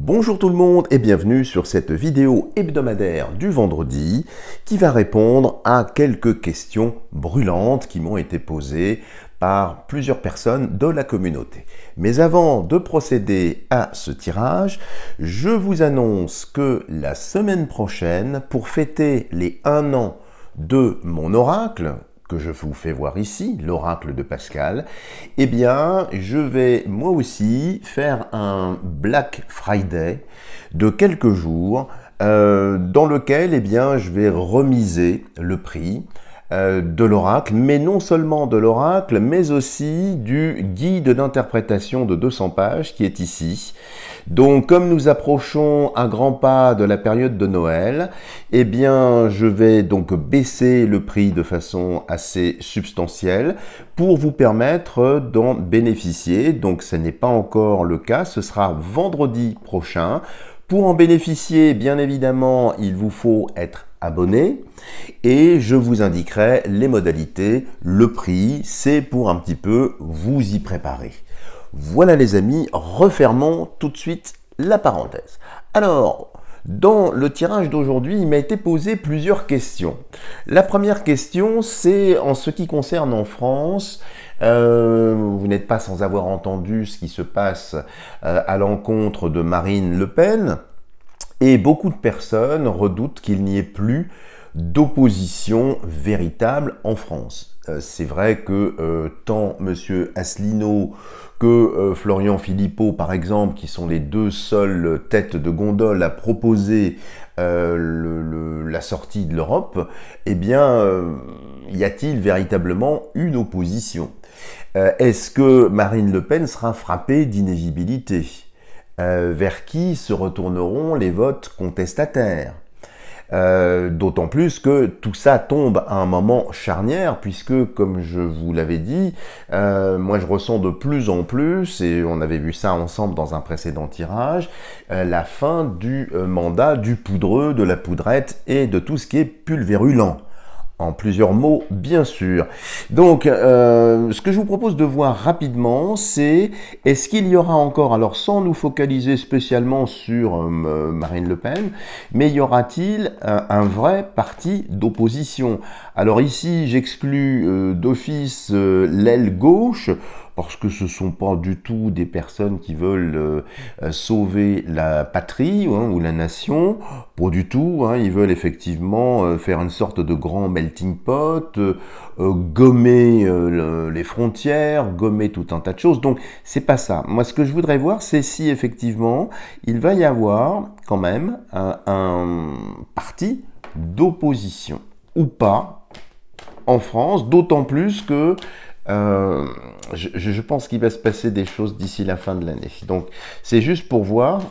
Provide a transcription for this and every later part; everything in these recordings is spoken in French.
Bonjour tout le monde et bienvenue sur cette vidéo hebdomadaire du vendredi qui va répondre à quelques questions brûlantes qui m'ont été posées par plusieurs personnes de la communauté. Mais avant de procéder à ce tirage, je vous annonce que la semaine prochaine, pour fêter les 1 an de mon oracle, que je vous fais voir ici, l'oracle de Pascal, eh bien, je vais moi aussi faire un Black Friday de quelques jours dans lequel, eh bien, je vais remiser le prix de l'oracle, mais non seulement de l'oracle, mais aussi du guide d'interprétation de 200 pages qui est ici. Donc, comme nous approchons à grands pas de la période de Noël, eh bien, je vais donc baisser le prix de façon assez substantielle pour vous permettre d'en bénéficier. Donc, ce n'est pas encore le cas, ce sera vendredi prochain. Pour en bénéficier, bien évidemment, il vous faut être abonné et je vous indiquerai les modalités, le prix, c'est pour un petit peu vous y préparer. Voilà les amis, refermons tout de suite la parenthèse. Alors, dans le tirage d'aujourd'hui, il m'a été posé plusieurs questions. La première question, c'est en ce qui concerne en France. Vous n'êtes pas sans avoir entendu ce qui se passe à l'encontre de Marine Le Pen. Et beaucoup de personnes redoutent qu'il n'y ait plus d'opposition véritable en France. C'est vrai que tant M. Asselineau que Florian Philippot, par exemple, qui sont les deux seules têtes de gondole à proposer la sortie de l'Europe, eh bien, y a-t-il véritablement une opposition? Est-ce que Marine Le Pen sera frappée d'inéligibilité? Vers qui se retourneront les votes contestataires? D'autant plus que tout ça tombe à un moment charnière, puisque, comme je vous l'avais dit, moi je ressens de plus en plus, et on avait vu ça ensemble dans un précédent tirage, la fin du mandat du poudreux, de la poudrette et de tout ce qui est pulvérulent. En plusieurs mots, bien sûr. Donc, ce que je vous propose de voir rapidement, c'est est-ce qu'il y aura encore, alors sans nous focaliser spécialement sur Marine Le Pen, mais y aura-t-il un vrai parti d'opposition? Alors ici, j'exclus d'office l'aile gauche, parce que ce ne sont pas du tout des personnes qui veulent sauver la patrie ou la nation, pas du tout, ils veulent effectivement faire une sorte de grand melting pot, gommer les frontières, gommer tout un tas de choses, donc c'est pas ça. Moi ce que je voudrais voir, c'est si effectivement il va y avoir quand même un parti d'opposition ou pas en France, d'autant plus que je pense qu'il va se passer des choses d'ici la fin de l'année. Donc, c'est juste pour voir,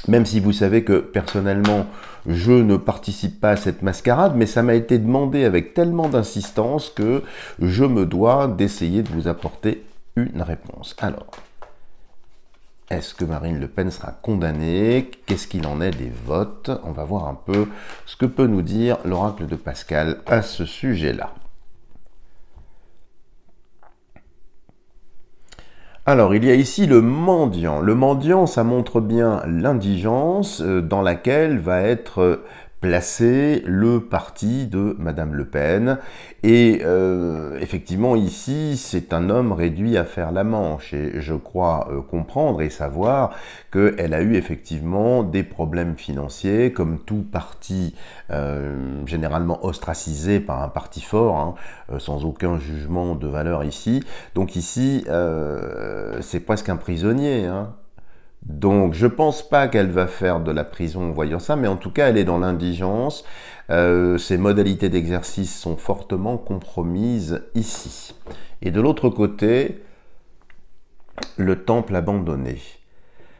même si vous savez que personnellement, je ne participe pas à cette mascarade, mais ça m'a été demandé avec tellement d'insistance que je me dois d'essayer de vous apporter une réponse. Alors, est-ce que Marine Le Pen sera condamnée? Qu'est-ce qu'il en est des votes? On va voir un peu ce que peut nous dire l'oracle de Pascal à ce sujet-là. Alors, il y a ici le mendiant. Le mendiant, ça montre bien l'indigence dans laquelle va être placé le parti de Madame Le Pen. Et effectivement, ici, c'est un homme réduit à faire la manche. Et je crois comprendre et savoir qu'elle a eu effectivement des problèmes financiers, comme tout parti généralement ostracisé par un parti fort, sans aucun jugement de valeur ici. Donc ici, c'est presque un prisonnier, Donc, je pense pas qu'elle va faire de la prison en voyant ça, mais en tout cas, elle est dans l'indigence. Ses modalités d'exercice sont fortement compromises ici. Et de l'autre côté, le temple abandonné.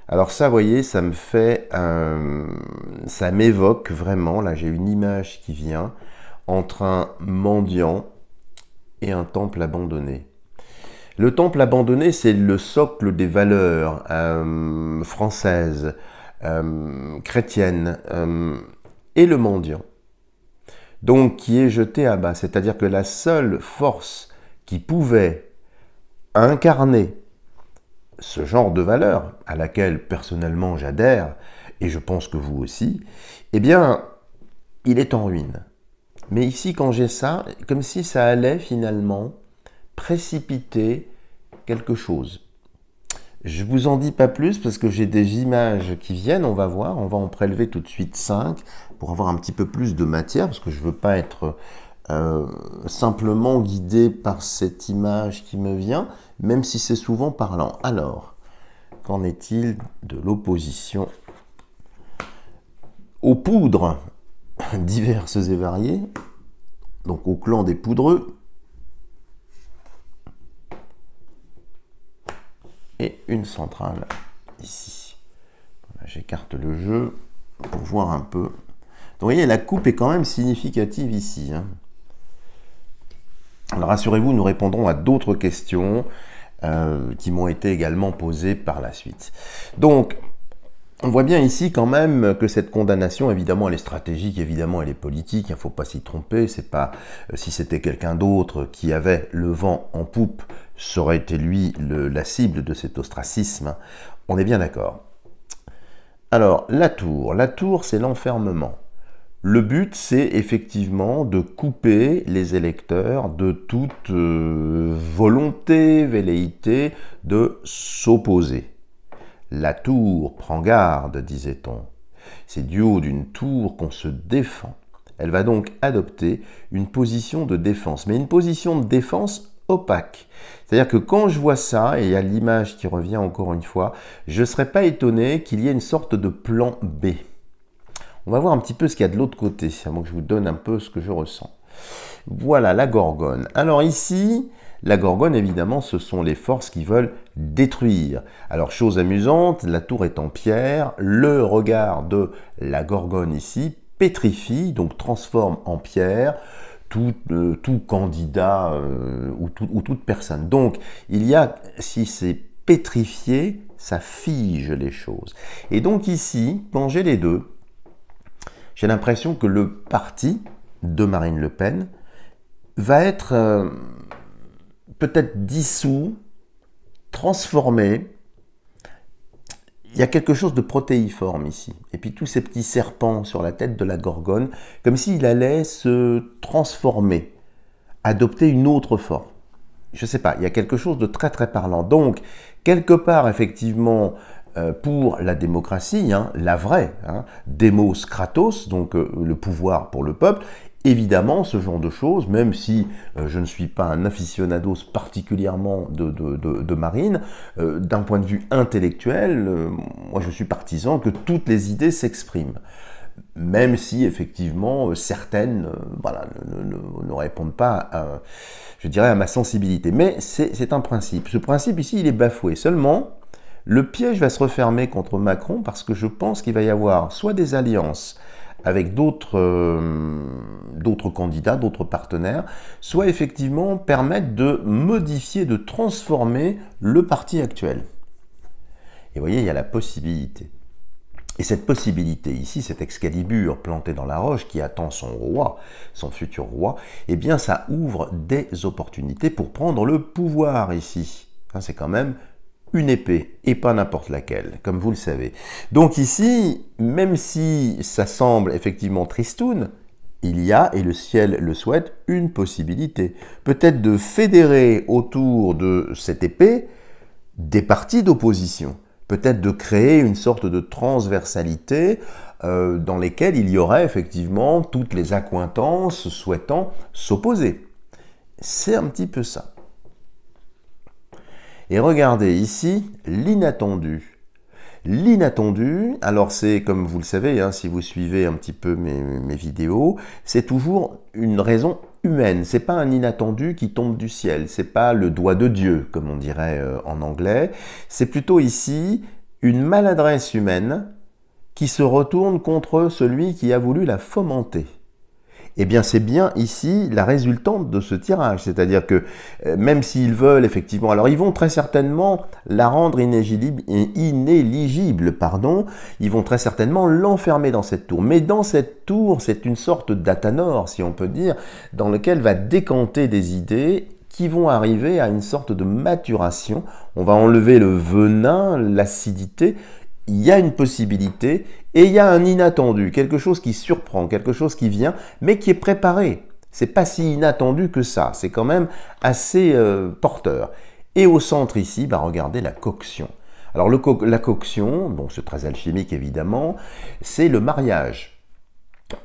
Alors ça, vous voyez, ça me fait, ça m'évoque vraiment, là j'ai une image qui vient, entre un mendiant et un temple abandonné. Le temple abandonné, c'est le socle des valeurs françaises, chrétiennes, et le mendiant. Donc, qui est jeté à bas. C'est-à-dire que la seule force qui pouvait incarner ce genre de valeur, à laquelle personnellement j'adhère, et je pense que vous aussi, eh bien, il est en ruine. Mais ici, quand j'ai ça, comme si ça allait finalement précipiter quelque chose. Je ne vous en dis pas plus parce que j'ai des images qui viennent, on va voir, on va en prélever tout de suite 5 pour avoir un petit peu plus de matière, parce que je ne veux pas être simplement guidé par cette image qui me vient, même si c'est souvent parlant. Alors, qu'en est-il de l'opposition aux poudres diverses et variées, donc au clan des poudreux, et une centrale ici. J'écarte le jeu pour voir un peu. Donc vous voyez, la coupe est quand même significative ici. Alors rassurez-vous, nous répondrons à d'autres questions qui m'ont été également posées par la suite. Donc, on voit bien ici quand même que cette condamnation, évidemment, elle est stratégique, évidemment, elle est politique, il ne faut pas s'y tromper. C'est pas si c'était quelqu'un d'autre qui avait le vent en poupe, ça aurait été lui la cible de cet ostracisme. On est bien d'accord. Alors, la tour, c'est l'enfermement. Le but, c'est effectivement de couper les électeurs de toute volonté, velléité de s'opposer. La tour prend garde, disait-on. C'est du haut d'une tour qu'on se défend. Elle va donc adopter une position de défense, mais une position de défense opaque. C'est-à-dire que quand je vois ça, et il y a l'image qui revient encore une fois, je ne serais pas étonné qu'il y ait une sorte de plan B. On va voir un petit peu ce qu'il y a de l'autre côté, avant que je vous donne un peu ce que je ressens. Voilà la Gorgone. Alors ici, la Gorgone, évidemment, ce sont les forces qui veulent détruire. Alors, chose amusante, la tour est en pierre, le regard de la Gorgone ici pétrifie, donc transforme en pierre tout candidat ou toute personne. Donc, il y a, si c'est pétrifié, ça fige les choses. Et donc ici, quand j'ai les deux, j'ai l'impression que le parti de Marine Le Pen va être peut-être dissous, transformé. Il y a quelque chose de protéiforme ici. Et puis tous ces petits serpents sur la tête de la Gorgone, comme s'il allait se transformer, adopter une autre forme. Je ne sais pas, il y a quelque chose de très très parlant. Donc, quelque part, effectivement, pour la démocratie, la vraie, Demos Kratos, donc le pouvoir pour le peuple, évidemment, ce genre de choses, même si je ne suis pas un aficionados particulièrement de Marine, d'un point de vue intellectuel, moi je suis partisan que toutes les idées s'expriment. Même si, effectivement, certaines ne répondent pas, je dirais, à ma sensibilité. Mais c'est un principe. Ce principe ici, il est bafoué. Seulement, le piège va se refermer contre Macron parce que je pense qu'il va y avoir soit des alliances avec d'autres candidats, d'autres partenaires, soit effectivement permettre de modifier, de transformer le parti actuel. Et vous voyez, il y a la possibilité. Et cette possibilité ici, cette Excalibur plantée dans la roche qui attend son roi, son futur roi, eh bien ça ouvre des opportunités pour prendre le pouvoir ici. C'est quand même une épée, et pas n'importe laquelle, comme vous le savez. Donc ici, même si ça semble effectivement tristoun, il y a, et le ciel le souhaite, une possibilité. Peut-être de fédérer autour de cette épée des partis d'opposition. Peut-être de créer une sorte de transversalité dans lesquelles il y aurait effectivement toutes les accointances souhaitant s'opposer. C'est un petit peu ça. Et regardez ici, l'inattendu. L'inattendu, alors c'est comme vous le savez, si vous suivez un petit peu mes vidéos, c'est toujours une raison humaine. C'est pas un inattendu qui tombe du ciel, c'est pas le doigt de Dieu, comme on dirait en anglais. C'est plutôt ici une maladresse humaine qui se retourne contre celui qui a voulu la fomenter. Eh bien, c'est bien ici la résultante de ce tirage. C'est-à-dire que même s'ils veulent effectivement... Alors, ils vont très certainement la rendre inéligible, ils vont très certainement l'enfermer dans cette tour. Mais dans cette tour, c'est une sorte d'Athanor, si on peut dire, dans lequel va décanter des idées qui vont arriver à une sorte de maturation. On va enlever le venin, l'acidité. Il y a une possibilité et il y a un inattendu, quelque chose qui surprend, quelque chose qui vient, mais qui est préparé. C'est pas si inattendu que ça, c'est quand même assez porteur. Et au centre ici, bah, regardez la coction. Alors la coction, bon, c'est très alchimique évidemment, c'est le mariage.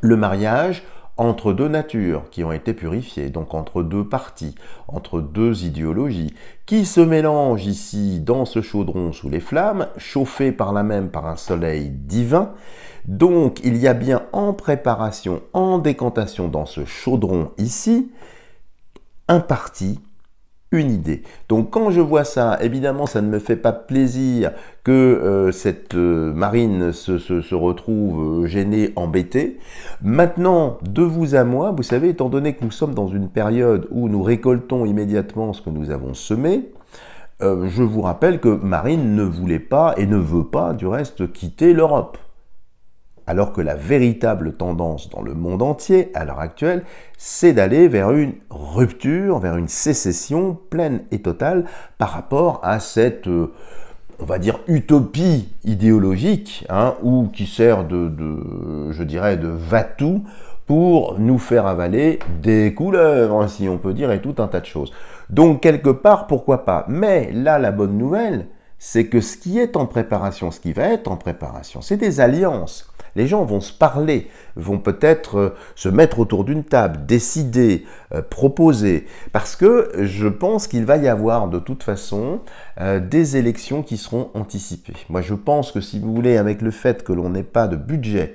Le mariage entre deux natures qui ont été purifiées, donc entre deux parties, entre deux idéologies, qui se mélangent ici dans ce chaudron sous les flammes, chauffé par là même par un soleil divin. Donc il y a bien en préparation, en décantation dans ce chaudron ici, un parti, une idée. Donc quand je vois ça, évidemment ça ne me fait pas plaisir que cette marine se retrouve gênée, embêtée. Maintenant, de vous à moi, vous savez, étant donné que nous sommes dans une période où nous récoltons immédiatement ce que nous avons semé, je vous rappelle que Marine ne voulait pas et ne veut pas du reste quitter l'Europe. Alors que la véritable tendance dans le monde entier, à l'heure actuelle, c'est d'aller vers une rupture, vers une sécession pleine et totale par rapport à cette, on va dire, utopie idéologique, hein, ou qui sert je dirais, de va-tout pour nous faire avaler des couleuvres, si on peut dire, et tout un tas de choses. Donc, quelque part, pourquoi pas? Mais là, la bonne nouvelle, c'est que ce qui est en préparation, ce qui va être en préparation, c'est des alliances. Les gens vont se parler, vont peut-être se mettre autour d'une table, décider, proposer, parce que je pense qu'il va y avoir de toute façon des élections qui seront anticipées. Moi je pense que si vous voulez, avec le fait que l'on n'ait pas de budget,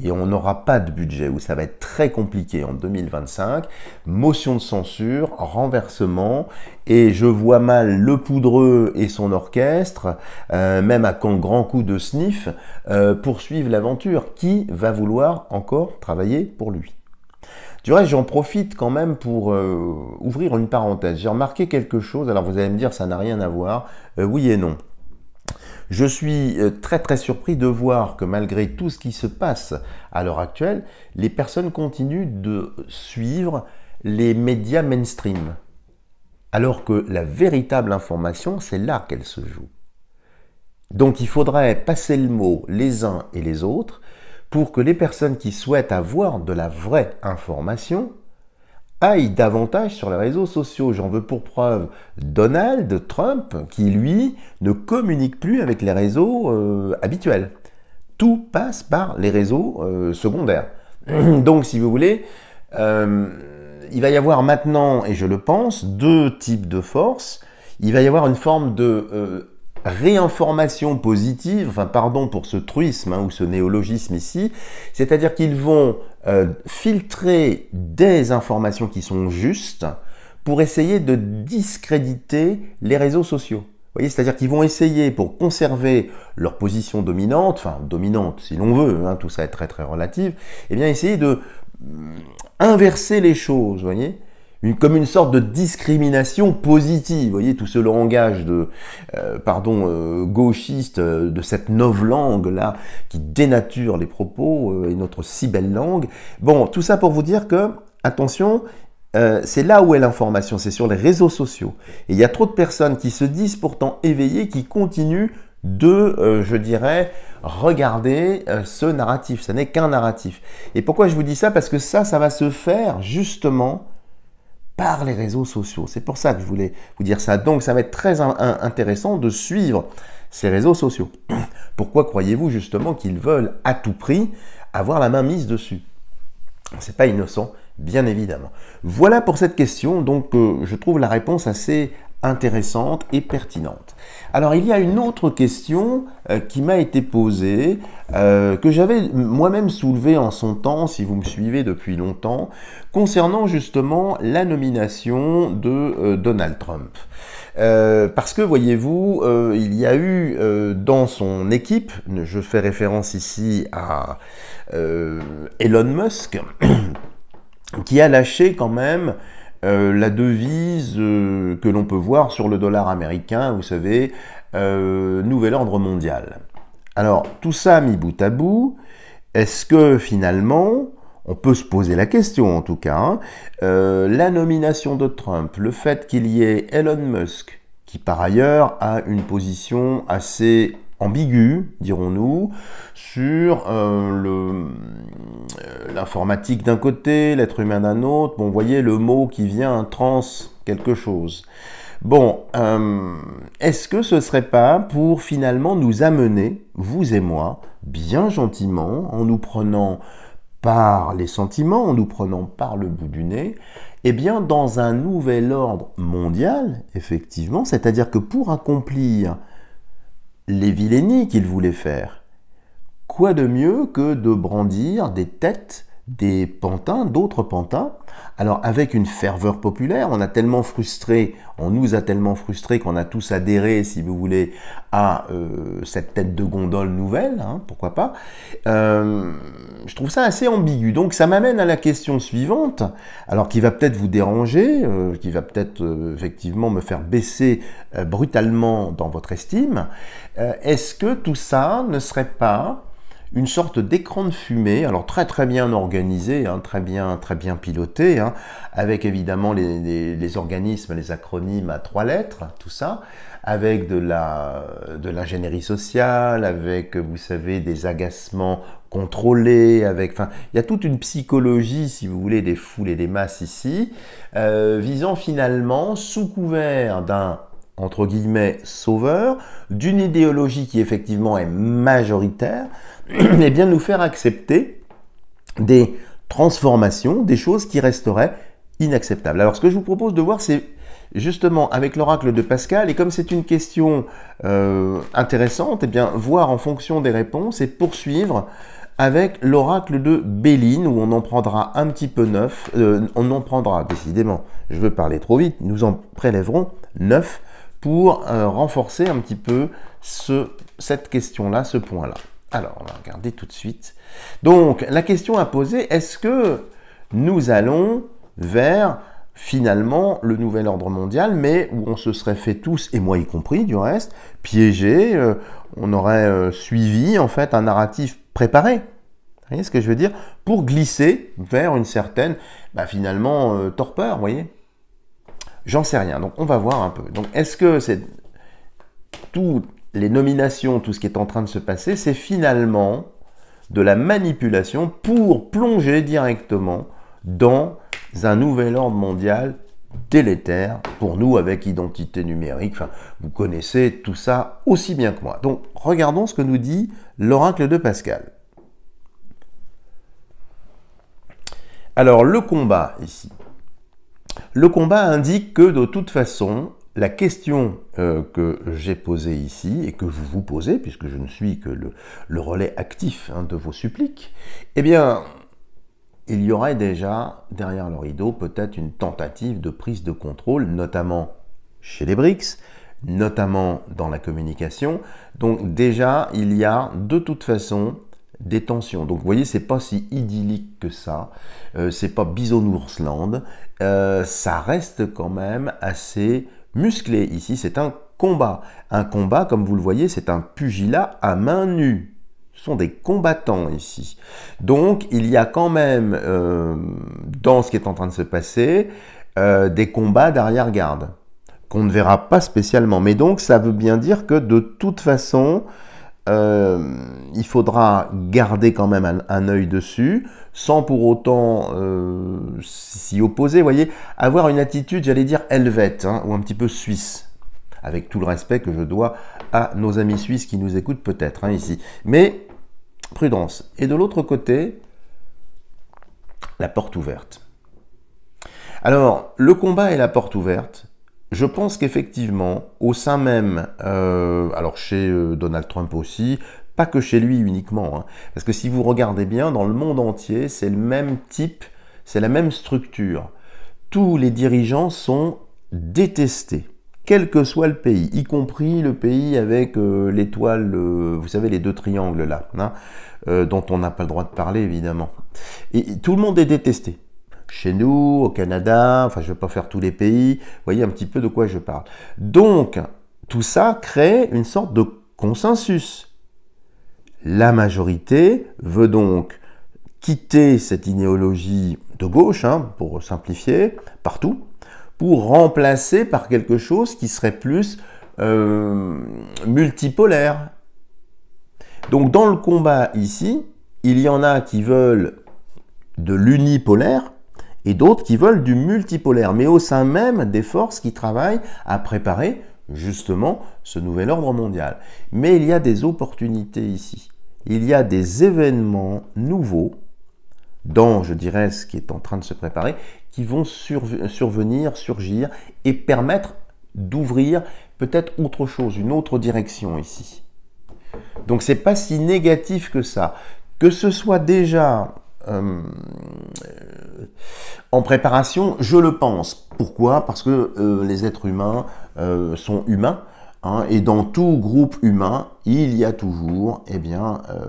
et on n'aura pas de budget, où ça va être très compliqué en 2025, motion de censure, renversement, et je vois mal le poudreux et son orchestre, même à grand coup de sniff, poursuivre l'aventure. Qui va vouloir encore travailler pour lui? Du reste, j'en profite quand même pour ouvrir une parenthèse. J'ai remarqué quelque chose, alors vous allez me dire ça n'a rien à voir, oui et non. Je suis très surpris de voir que malgré tout ce qui se passe à l'heure actuelle, les personnes continuent de suivre les médias mainstream. Alors que la véritable information, c'est là qu'elle se joue. Donc il faudrait passer le mot les uns et les autres pour que les personnes qui souhaitent avoir de la vraie information aillent davantage sur les réseaux sociaux. J'en veux pour preuve Donald Trump qui, lui, ne communique plus avec les réseaux habituels. Tout passe par les réseaux secondaires. Donc, si vous voulez, il va y avoir maintenant, et je le pense, deux types de forces. Il va y avoir une forme de réinformation positive, enfin pardon pour ce truisme hein, ou ce néologisme ici, c'est-à-dire qu'ils vont filtrer des informations qui sont justes pour essayer de discréditer les réseaux sociaux. Vous voyez, c'est-à-dire qu'ils vont essayer, pour conserver leur position dominante, enfin dominante si l'on veut, hein, tout ça est très relatif, eh bien essayer de inverser les choses, vous voyez, comme une sorte de discrimination positive, vous voyez, tout ce langage de, gauchiste, de cette novlangue-là, qui dénature les propos, et notre si belle langue. Bon, tout ça pour vous dire que, attention, c'est là où est l'information, c'est sur les réseaux sociaux. Et il y a trop de personnes qui se disent pourtant éveillées, qui continuent de, je dirais, regarder ce narratif. Ce n'est qu'un narratif. Et pourquoi je vous dis ça? Parce que ça va se faire justement par les réseaux sociaux. C'est pour ça que je voulais vous dire ça. Donc, ça va être très intéressant de suivre ces réseaux sociaux. Pourquoi croyez-vous justement qu'ils veulent à tout prix avoir la main mise dessus? C'est pas innocent, bien évidemment. Voilà pour cette question. Donc, je trouve la réponse assez intéressante et pertinente. Alors, il y a une autre question qui m'a été posée, que j'avais moi-même soulevée en son temps, si vous me suivez depuis longtemps, concernant justement la nomination de Donald Trump. Parce que, voyez-vous, il y a eu dans son équipe, je fais référence ici à Elon Musk, qui a lâché quand même la devise que l'on peut voir sur le dollar américain, vous savez, nouvel ordre mondial. Alors, tout ça mis bout à bout, est-ce que finalement, on peut se poser la question en tout cas, hein. La nomination de Trump, le fait qu'il y ait Elon Musk, qui par ailleurs a une position assez ambiguë, dirons-nous, sur l'informatique d'un côté, l'être humain d'un autre. Bon, vous voyez le mot qui vient, trans quelque chose. Bon, est-ce que ce serait pas pour finalement nous amener, vous et moi, bien gentiment, en nous prenant par les sentiments, en nous prenant par le bout du nez, eh bien dans un nouvel ordre mondial, effectivement, c'est-à-dire que pour accomplir les vilainies qu'il voulait faire, quoi de mieux que de brandir des têtes, des pantins, d'autres pantins. Alors avec une ferveur populaire, on nous a tellement frustrés qu'on a tous adhéré, si vous voulez, à cette tête de gondole nouvelle, hein, pourquoi pas. Je trouve ça assez ambigu. Donc ça m'amène à la question suivante, alors qui va peut-être vous déranger, qui va peut-être effectivement me faire baisser brutalement dans votre estime. Est-ce que tout ça ne serait pas une sorte d'écran de fumée, alors très bien organisé, hein, très bien piloté, hein, avec évidemment les organismes, les acronymes à 3 lettres, tout ça, avec de l'ingénierie sociale, avec, vous savez, des agacements contrôlés, enfin, il y a toute une psychologie, si vous voulez, des foules et des masses ici, visant finalement, sous couvert d'un entre guillemets sauveur, d'une idéologie qui effectivement est majoritaire, et bien nous faire accepter des transformations, des choses qui resteraient inacceptables. Alors ce que je vous propose de voir, c'est justement avec l'oracle de Pascal, et comme c'est une question intéressante, et bien voir en fonction des réponses et poursuivre avec l'oracle de Béline, où on en prendra un petit peu 9, on en prendra décidément, je veux parler trop vite, nous en prélèverons 9 pour renforcer un petit peu cette question-là, ce point-là. Alors, on va regarder tout de suite. Donc, la question à poser, est-ce que nous allons vers, finalement, le nouvel ordre mondial, mais où on se serait fait tous, et moi y compris du reste, piégés, on aurait suivi, en fait, un narratif préparé. Vous voyez ce que je veux dire? Pour glisser vers une certaine, finalement, torpeur, vous voyez? J'en sais rien, donc on va voir un peu. Donc est-ce que c'est toutes les nominations, tout ce qui est en train de se passer, c'est finalement de la manipulation pour plonger directement dans un nouvel ordre mondial délétère pour nous avec identité numérique. Enfin, vous connaissez tout ça aussi bien que moi. Donc regardons ce que nous dit l'oracle de Pascal. Alors le combat ici. Le combat indique que de toute façon, la question que j'ai posée ici, et que vous posez, puisque je ne suis que le relais actif de vos suppliques, eh bien, il y aurait déjà, derrière le rideau, peut-être une tentative de prise de contrôle, notamment chez les BRICS, notamment dans la communication. Donc déjà, il y a de toute façon des tensions. Donc vous voyez, c'est pas si idyllique que ça, c'est pas Bisounours-land, ça reste quand même assez musclé. Ici, c'est un combat. Un combat, comme vous le voyez, c'est un pugilat à main nue. Ce sont des combattants ici. Donc, il y a quand même, dans ce qui est en train de se passer, des combats d'arrière-garde, qu'on ne verra pas spécialement. Mais donc, ça veut bien dire que de toute façon, il faudra garder quand même un œil dessus, sans pour autant s'y opposer, vous voyez, avoir une attitude, j'allais dire, helvète, hein, ou un petit peu suisse, avec tout le respect que je dois à nos amis suisses qui nous écoutent peut-être, hein, ici. Mais, prudence. Et de l'autre côté, la porte ouverte. Alors, le combat et la porte ouverte, je pense qu'effectivement, au sein même, alors chez Donald Trump aussi, pas que chez lui uniquement, hein, parce que si vous regardez bien, dans le monde entier, c'est le même type, c'est la même structure. Tous les dirigeants sont détestés, quel que soit le pays, y compris le pays avec l'étoile, vous savez, les 2 triangles là, hein, dont on n'a pas le droit de parler évidemment. Et tout le monde est détesté. Chez nous, au Canada, enfin je ne vais pas faire tous les pays, vous voyez un petit peu de quoi je parle. Donc, tout ça crée une sorte de consensus. La majorité veut donc quitter cette idéologie de gauche, hein, pour simplifier, partout, pour remplacer par quelque chose qui serait plus multipolaire. Donc dans le combat ici, il y en a qui veulent de l'unipolaire et d'autres qui veulent du multipolaire, mais au sein même des forces qui travaillent à préparer justement ce nouvel ordre mondial. Mais il y a des opportunités ici. Il y a des événements nouveaux dans, je dirais, ce qui est en train de se préparer, qui vont surgir et permettre d'ouvrir peut-être autre chose, une autre direction ici. Donc c'est pas si négatif que ça. Que ce soit déjà en préparation, je le pense. Pourquoi? Parce que les êtres humains sont humains, hein, et dans tout groupe humain, il y a toujours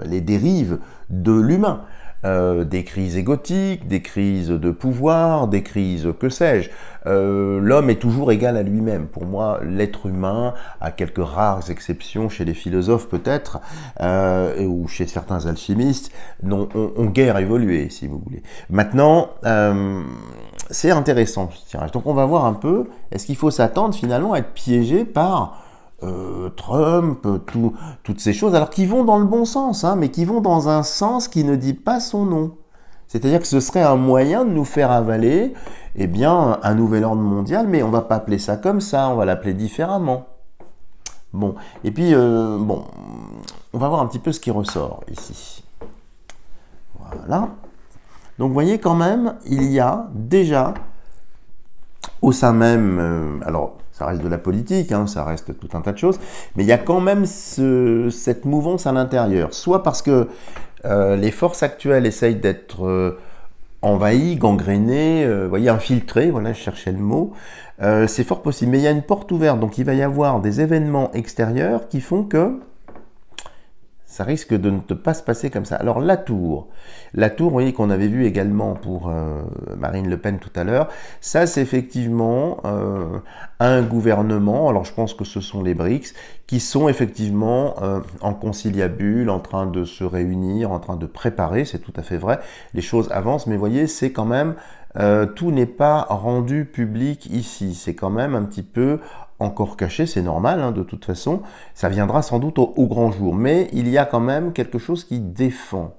les dérives de l'humain. Des crises égotiques, des crises de pouvoir, des crises que sais-je. L'homme est toujours égal à lui-même. Pour moi, l'être humain, à quelques rares exceptions chez les philosophes peut-être, ou chez certains alchimistes, ont guère évolué, si vous voulez. Maintenant, c'est intéressant ce tirage. Donc on va voir un peu, est-ce qu'il faut s'attendre finalement à être piégé par Trump, toutes ces choses, alors qui vont dans le bon sens, hein, mais qui vont dans un sens qui ne dit pas son nom. C'est-à-dire que ce serait un moyen de nous faire avaler un nouvel ordre mondial, mais on ne va pas appeler ça comme ça, on va l'appeler différemment. Bon, et puis, on va voir un petit peu ce qui ressort ici. Voilà. Donc, vous voyez quand même, il y a déjà, au sein même, alors, ça reste de la politique, hein, ça reste tout un tas de choses, mais il y a quand même cette mouvance à l'intérieur. Soit parce que les forces actuelles essayent d'être envahies, gangrénées, voyez, infiltrées, voilà, je cherchais le mot. C'est fort possible, mais il y a une porte ouverte, donc il va y avoir des événements extérieurs qui font que ça risque de ne pas se passer comme ça. Alors la tour, vous voyez qu'on avait vu également pour Marine Le Pen tout à l'heure, ça c'est effectivement un gouvernement, alors je pense que ce sont les BRICS, qui sont effectivement en conciliabule, en train de se réunir, en train de préparer, c'est tout à fait vrai, les choses avancent, mais vous voyez, c'est quand même, tout n'est pas rendu public ici, c'est quand même un petit peu encore caché, c'est normal, hein, de toute façon, ça viendra sans doute au grand jour, mais il y a quand même quelque chose qui défend.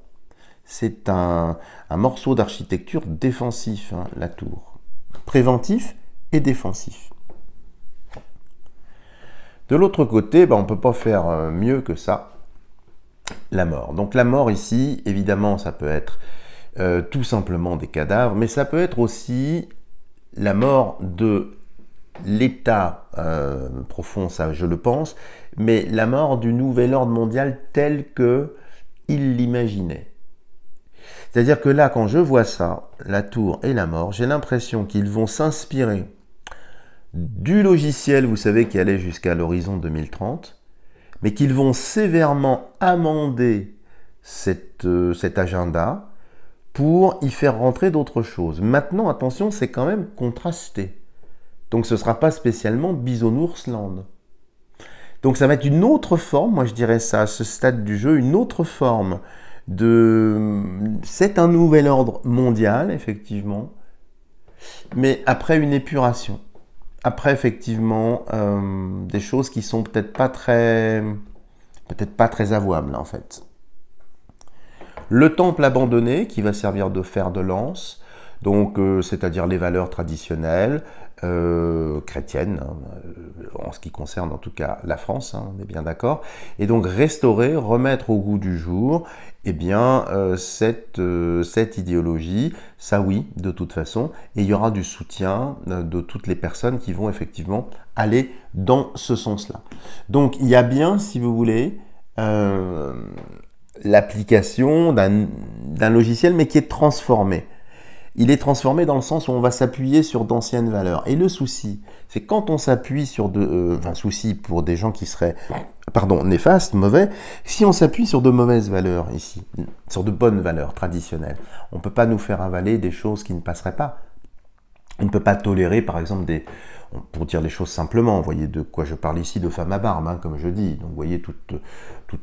C'est un morceau d'architecture défensif, hein, la tour. Préventif et défensif. De l'autre côté, on ne peut pas faire mieux que ça, la mort. Donc la mort ici, évidemment, ça peut être tout simplement des cadavres, mais ça peut être aussi la mort de l'état profond, ça je le pense, mais la mort du nouvel ordre mondial tel qu'il l'imaginait. C'est-à-dire que là, quand je vois ça, la tour et la mort, j'ai l'impression qu'ils vont s'inspirer du logiciel, vous savez, qui allait jusqu'à l'horizon 2030, mais qu'ils vont sévèrement amender cet agenda pour y faire rentrer d'autres choses. Maintenant, attention, c'est quand même contrasté. Donc ce ne sera pas spécialement Bisounours-land. Donc ça va être une autre forme, moi je dirais ça, à ce stade du jeu, une autre forme de... C'est un nouvel ordre mondial, effectivement, mais après une épuration. Après, effectivement, des choses qui sont peut-être pas très avouables, en fait. Le temple abandonné, qui va servir de fer de lance, donc c'est-à-dire les valeurs traditionnelles, chrétiennes, hein, en ce qui concerne en tout cas la France, hein, on est bien d'accord, et donc restaurer, remettre au goût du jour cette idéologie, ça oui, de toute façon, et il y aura du soutien de toutes les personnes qui vont effectivement aller dans ce sens-là. Donc il y a bien, si vous voulez, l'application d'un logiciel, mais qui est transformé. Il est transformé dans le sens où on va s'appuyer sur d'anciennes valeurs. Et le souci, c'est quand on s'appuie sur souci pour des gens qui seraient, néfastes, mauvais, si on s'appuie sur de mauvaises valeurs ici, sur de bonnes valeurs traditionnelles, on ne peut pas nous faire avaler des choses qui ne passeraient pas. On ne peut pas tolérer, par exemple, pour dire les choses simplement, vous voyez de quoi je parle ici, de femme à barbe, hein, comme je dis. Donc vous voyez tout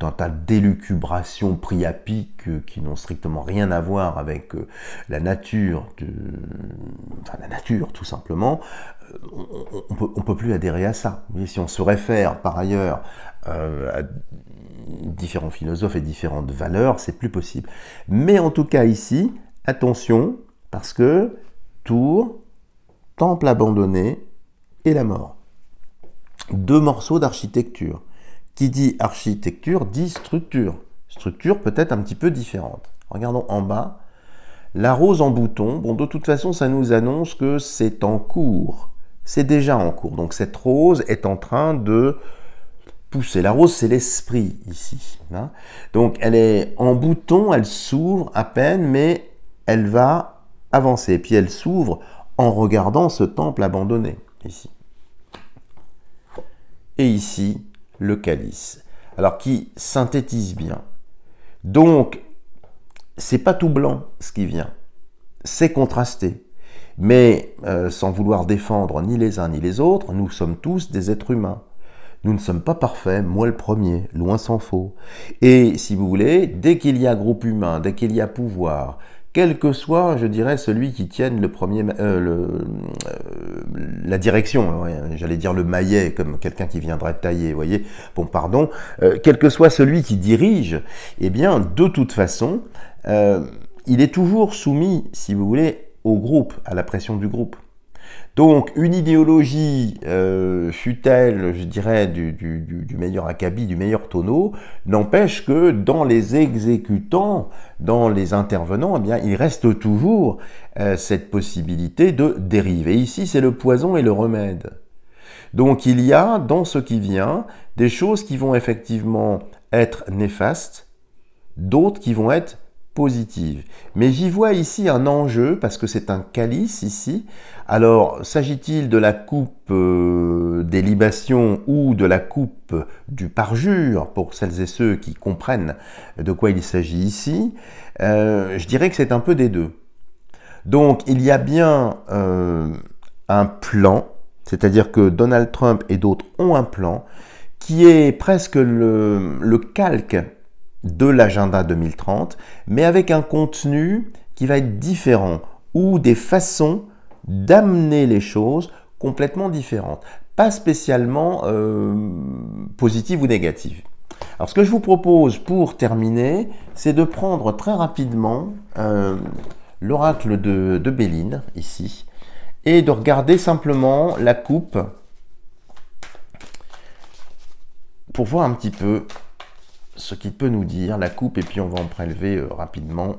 un tas d'élucubrations priapiques qui n'ont strictement rien à voir avec la nature, enfin la nature tout simplement. On peut plus adhérer à ça. Vous voyez, si on se réfère par ailleurs à différents philosophes et différentes valeurs, c'est plus possible. Mais en tout cas ici, attention, parce que Tours, temple abandonné et la mort. Deux morceaux d'architecture. Qui dit architecture dit structure. Structure peut-être un petit peu différente. Regardons en bas. La rose en bouton, bon de toute façon ça nous annonce que c'est en cours. C'est déjà en cours. Donc cette rose est en train de pousser. La rose c'est l'esprit ici. Hein. Donc elle est en bouton, elle s'ouvre à peine, mais elle va avancer. Et puis elle s'ouvre en regardant ce temple abandonné, ici. Et ici, le calice. Alors, qui synthétise bien. Donc, c'est pas tout blanc, ce qui vient. C'est contrasté. Mais, sans vouloir défendre ni les uns ni les autres, nous sommes tous des êtres humains. Nous ne sommes pas parfaits, moi le premier, loin s'en faut. Et, si vous voulez, dès qu'il y a groupe humain, dès qu'il y a pouvoir, quel que soit, je dirais, celui qui tienne le premier, la direction, j'allais dire le maillet, comme quelqu'un qui viendrait tailler, vous voyez, bon, pardon, quel que soit celui qui dirige, eh bien, de toute façon, il est toujours soumis, si vous voulez, au groupe, à la pression du groupe. Donc, une idéologie, fût-elle, je dirais, du meilleur acabit, du meilleur tonneau, n'empêche que dans les exécutants, dans les intervenants, eh bien, il reste toujours cette possibilité de dériver. Ici, c'est le poison et le remède. Donc, il y a, dans ce qui vient, des choses qui vont effectivement être néfastes, d'autres qui vont être positive. Mais j'y vois ici un enjeu, parce que c'est un calice ici. Alors, s'agit-il de la coupe des libations ou de la coupe du parjure, pour celles et ceux qui comprennent de quoi il s'agit ici? Je dirais que c'est un peu des deux. Donc, il y a bien un plan, c'est-à-dire que Donald Trump et d'autres ont un plan, qui est presque le calque de l'agenda 2030, mais avec un contenu qui va être différent, ou des façons d'amener les choses complètement différentes, pas spécialement positives ou négatives. Alors ce que je vous propose pour terminer, c'est de prendre très rapidement l'oracle de Béline, ici, et de regarder simplement la coupe pour voir un petit peu ce qu'il peut nous dire, la coupe, et puis on va en prélever rapidement.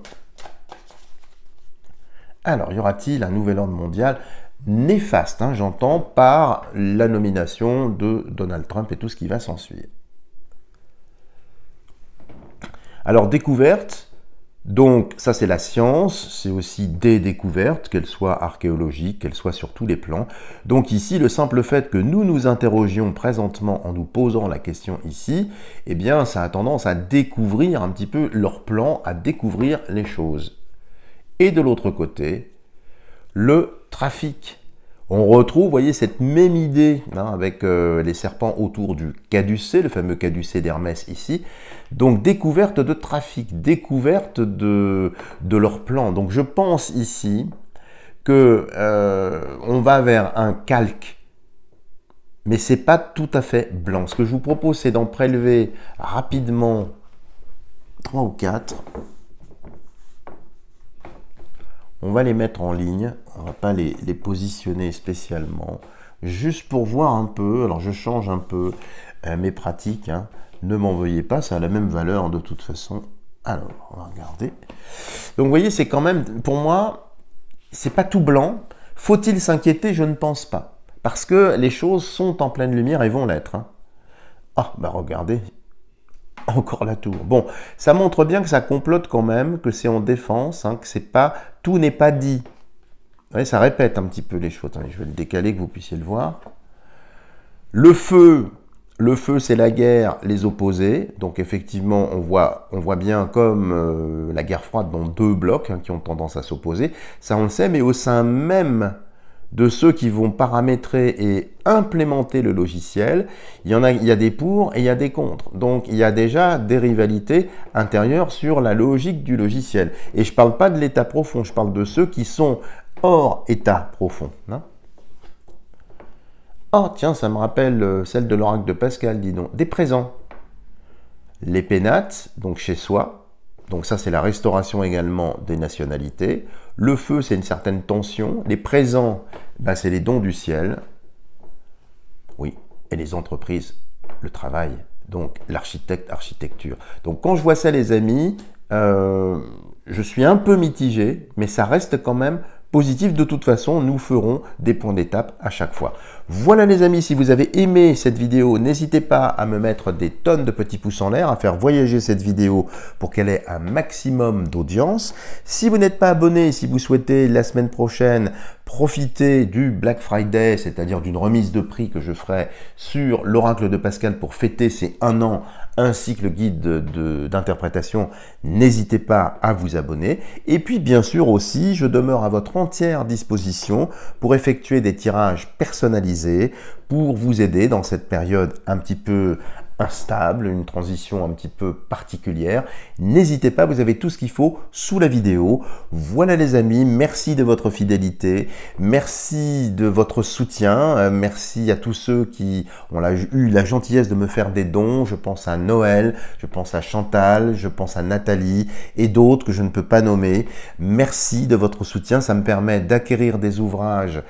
Alors, y aura-t-il un nouvel ordre mondial néfaste, hein, j'entends, par la nomination de Donald Trump et tout ce qui va s'ensuivre? Alors, découverte, donc ça c'est la science, c'est aussi des découvertes, qu'elles soient archéologiques, qu'elles soient sur tous les plans. Donc ici, le simple fait que nous nous interrogions présentement en nous posant la question ici, eh bien ça a tendance à découvrir un petit peu leur plan, à découvrir les choses. Et de l'autre côté, le trafic. On retrouve, vous voyez, cette même idée hein, avec les serpents autour du caducée, le fameux caducée d'Hermès ici. Donc, découverte de trafic, découverte de leur plan. Donc, je pense ici que on va vers un calque, mais c'est pas tout à fait blanc. Ce que je vous propose, c'est d'en prélever rapidement 3 ou 4. On va les mettre en ligne, on ne va pas les positionner spécialement, juste pour voir un peu. Alors je change un peu mes pratiques, hein. Ne m'en veuillez pas, ça a la même valeur de toute façon. Alors, on va regarder. Donc vous voyez, c'est quand même, pour moi, c'est pas tout blanc. Faut-il s'inquiéter? Je ne pense pas. Parce que les choses sont en pleine lumière et vont l'être. Hein. Ah, bah regardez. Encore la tour. Bon, ça montre bien que ça complote quand même, que c'est en défense, hein, que c'est pas, tout n'est pas dit. Vous voyez, ça répète un petit peu les choses. Attendez, je vais le décaler que vous puissiez le voir. Le feu c'est la guerre, les opposés. Donc effectivement, on voit bien comme la guerre froide dans deux blocs hein, qui ont tendance à s'opposer. Ça on le sait, mais au sein même de ceux qui vont paramétrer et implémenter le logiciel. Il y a des pour et il y a des contre. Donc il y a déjà des rivalités intérieures sur la logique du logiciel. Et je ne parle pas de l'état profond, je parle de ceux qui sont hors état profond. Hein. Oh tiens, ça me rappelle celle de l'oracle de Pascal, dis donc. Des présents. Les pénates, donc chez soi. Donc ça, c'est la restauration également des nationalités. Le feu, c'est une certaine tension. Les présents, ben, c'est les dons du ciel. Oui, et les entreprises, le travail. Donc l'architecte, architecture. Donc quand je vois ça, les amis, je suis un peu mitigé, mais ça reste quand même positif. De toute façon, nous ferons des points d'étape à chaque fois. Voilà les amis, si vous avez aimé cette vidéo, n'hésitez pas à me mettre des tonnes de petits pouces en l'air, à faire voyager cette vidéo pour qu'elle ait un maximum d'audience. Si vous n'êtes pas abonné, si vous souhaitez la semaine prochaine profiter du Black Friday, c'est-à-dire d'une remise de prix que je ferai sur l'oracle de Pascal pour fêter ses 1 an, ainsi que le guide d'interprétation, n'hésitez pas à vous abonner. Et puis bien sûr aussi, je demeure à votre entière disposition pour effectuer des tirages personnalisés, pour vous aider dans cette période un petit peu instable, une transition un petit peu particulière. N'hésitez pas, vous avez tout ce qu'il faut sous la vidéo. Voilà les amis, merci de votre fidélité, merci de votre soutien, merci à tous ceux qui ont eu la gentillesse de me faire des dons. Je pense à Noël, je pense à Chantal, je pense à Nathalie et d'autres que je ne peux pas nommer. Merci de votre soutien, ça me permet d'acquérir des ouvrages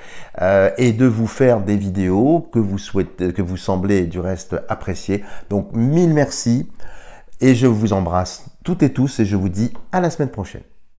et de vous faire des vidéos que vous semblez du reste apprécier. Donc, mille merci et je vous embrasse toutes et tous et je vous dis à la semaine prochaine.